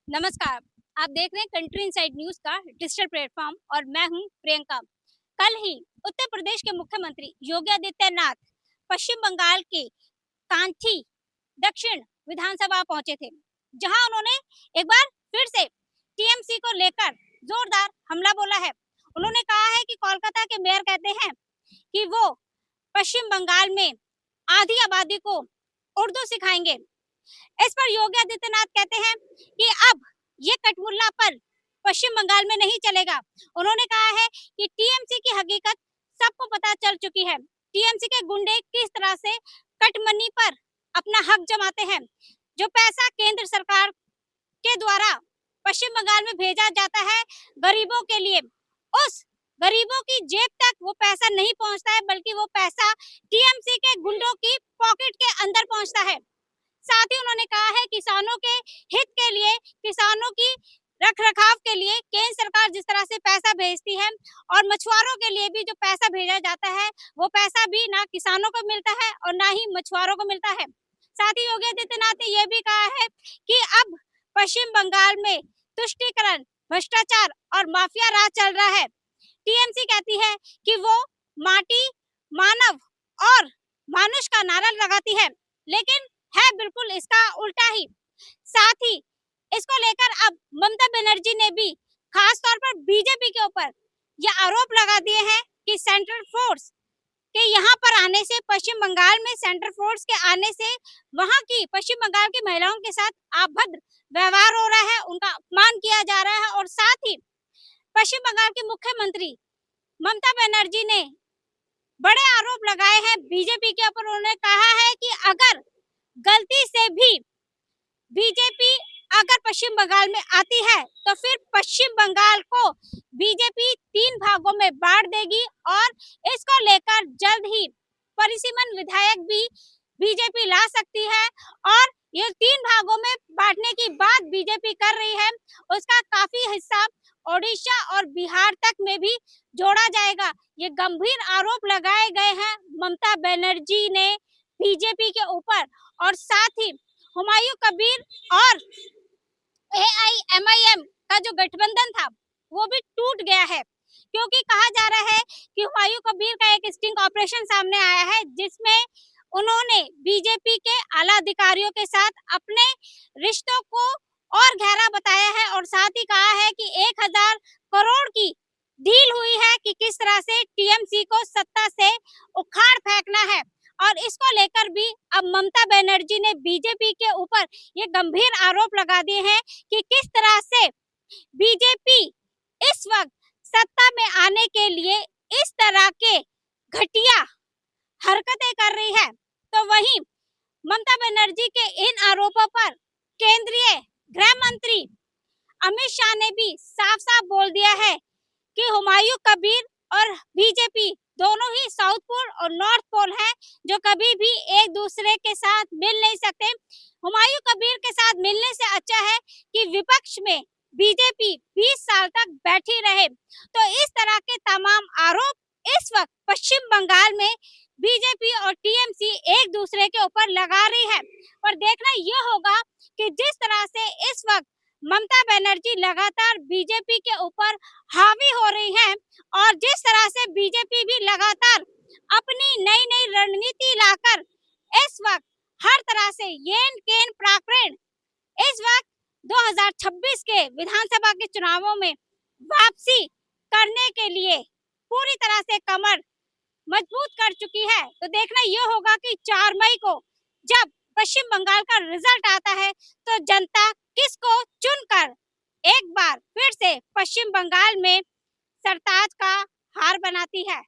नमस्कार। आप देख रहे हैं कंट्री इनसाइड न्यूज़ का डिजिटल प्लेटफ़ॉर्म और मैं हूं प्रियंका। कल ही उत्तर प्रदेश के मुख्यमंत्री योगी आदित्यनाथ पश्चिम बंगाल के कांची दक्षिण विधानसभा पहुंचे थे, जहां उन्होंने एक बार फिर से टीएमसी को लेकर जोरदार हमला बोला है। उन्होंने कहा है कि कोलकाता के मेयर कहते हैं कि वो पश्चिम बंगाल में आधी आबादी को उर्दू सिखाएंगे। इस पर योगी आदित्यनाथ कहते हैं कि अब ये कटमुल्लापन पश्चिम बंगाल में नहीं चलेगा। उन्होंने कहा है कि टीएमसी की हकीकत सबको पता चल चुकी है। टीएमसी के गुंडे किस तरह से कटमनी पर अपना हक जमाते हैं। जो पैसा केंद्र सरकार के द्वारा पश्चिम बंगाल में भेजा जाता है गरीबों के लिए, उस गरीबों की जेब तक वो पैसा नहीं पहुंचता है, बल्कि वो पैसा टीएमसी के गुंडों की पॉकेट के अंदर पहुंचता है। साथ ही उन्होंने कहा है किसानों के हित के लिए, किसानों की रख-रखाव के लिए केंद्र सरकार जिस तरह से पैसा भेजती है और मछुआरों के लिए भी जो पैसा भेजा जाता है, वो पैसा भी ना किसानों को मिलता है और ना ही मछुआरों को मिलता है। साथ ही योगी आदित्यनाथ ने यह भी कहा है कि अब पश्चिम बंगाल में तुष्टीकरण, भ्रष्टाचार और माफिया राज चल रहा है। टीएमसी कहती है कि वो माटी, मानव और मानुष का नारा लगाती है, लेकिन है बिल्कुल इसका उल्टा ही। साथ ही इसको लेकर अब ममता बनर्जी ने भी खास तौर पर बीजेपी के ऊपर ये आरोप लगा दिए हैं कि सेंट्रल फोर्स के यहाँ पर आने से, पश्चिम बंगाल में सेंट्रल फोर्स के आने से वहाँ की पश्चिम बंगाल की महिलाओं के साथ अभद्र व्यवहार हो रहा है, उनका अपमान किया जा रहा है। और साथ ही पश्चिम बंगाल की मुख्यमंत्री ममता बनर्जी ने बड़े आरोप लगाए हैं बीजेपी के ऊपर। उन्होंने कहा है कि अगर गलती से भी बीजेपी अगर पश्चिम बंगाल में आती है तो फिर पश्चिम बंगाल को बीजेपी 3 भागों में बांट देगी और इसको लेकर जल्द ही परिसीमन विधायक भी बीजेपी ला सकती है। और ये 3 भागों में बांटने की बात बीजेपी कर रही है, उसका काफी हिस्सा ओडिशा और बिहार तक में भी जोड़ा जाएगा। ये गंभीर आरोप लगाए गए हैं ममता बनर्जी ने बीजेपी के ऊपर। और साथ ही हुमायूं कबीर और एआईएमआईएम का जो गठबंधन था वो भी टूट गया है, क्योंकि कहा जा रहा है कि हुमायूं कबीर का एक स्टिंग ऑपरेशन सामने आया है, जिसमें उन्होंने बीजेपी के आला अधिकारियों के साथ अपने रिश्तों को और गहरा बताया है। और साथ ही कहा है कि 1000 करोड़ की डील हुई है कि किस तरह से टीएमसी को सत्ता से उखाड़ फेंकना है। और इसको लेकर भी अब ममता बनर्जी ने बीजेपी के ऊपर ये गंभीर आरोप लगा दिए हैं कि किस तरह से बीजेपी इस वक्त सत्ता में आने के लिए इस तरह के घटिया हरकतें कर रही है। तो वहीं ममता बनर्जी के इन आरोपों पर केंद्रीय गृह मंत्री अमित शाह ने भी साफ-साफ बोल दिया है कि हुमायूं कबीर और बीजेपी दोनों ही साउथ पोल और नॉर्थ पोल हैं, जो कभी भी एक दूसरे के साथ मिल नहीं सकते। हुमायूं कबीर के साथ मिलने से अच्छा है कि विपक्ष में बीजेपी 20 साल तक बैठी रहे। तो इस तरह के तमाम आरोप इस वक्त पश्चिम बंगाल में बीजेपी और टीएमसी एक दूसरे के ऊपर लगा रही है। और देखना यह होगा कि जिस तरह से इस वक्त ममता बनर्जी लगातार बीजेपी के ऊपर हावी हो रही है और जिस तरह से बीजेपी भी लगातार अपनी नई नई रणनीति लाकर इस वक्त हर तरह से येन केन प्राकरण इस वक्त 2026 के विधानसभा के चुनावों में वापसी करने के लिए पूरी तरह से कमर मजबूत कर चुकी है। तो देखना यह होगा कि 4 मई को जब पश्चिम बंगाल का रिजल्ट आता है तो जनता किसको चुनकर एक बार फिर से पश्चिम बंगाल में सरताज का हार बनाती है।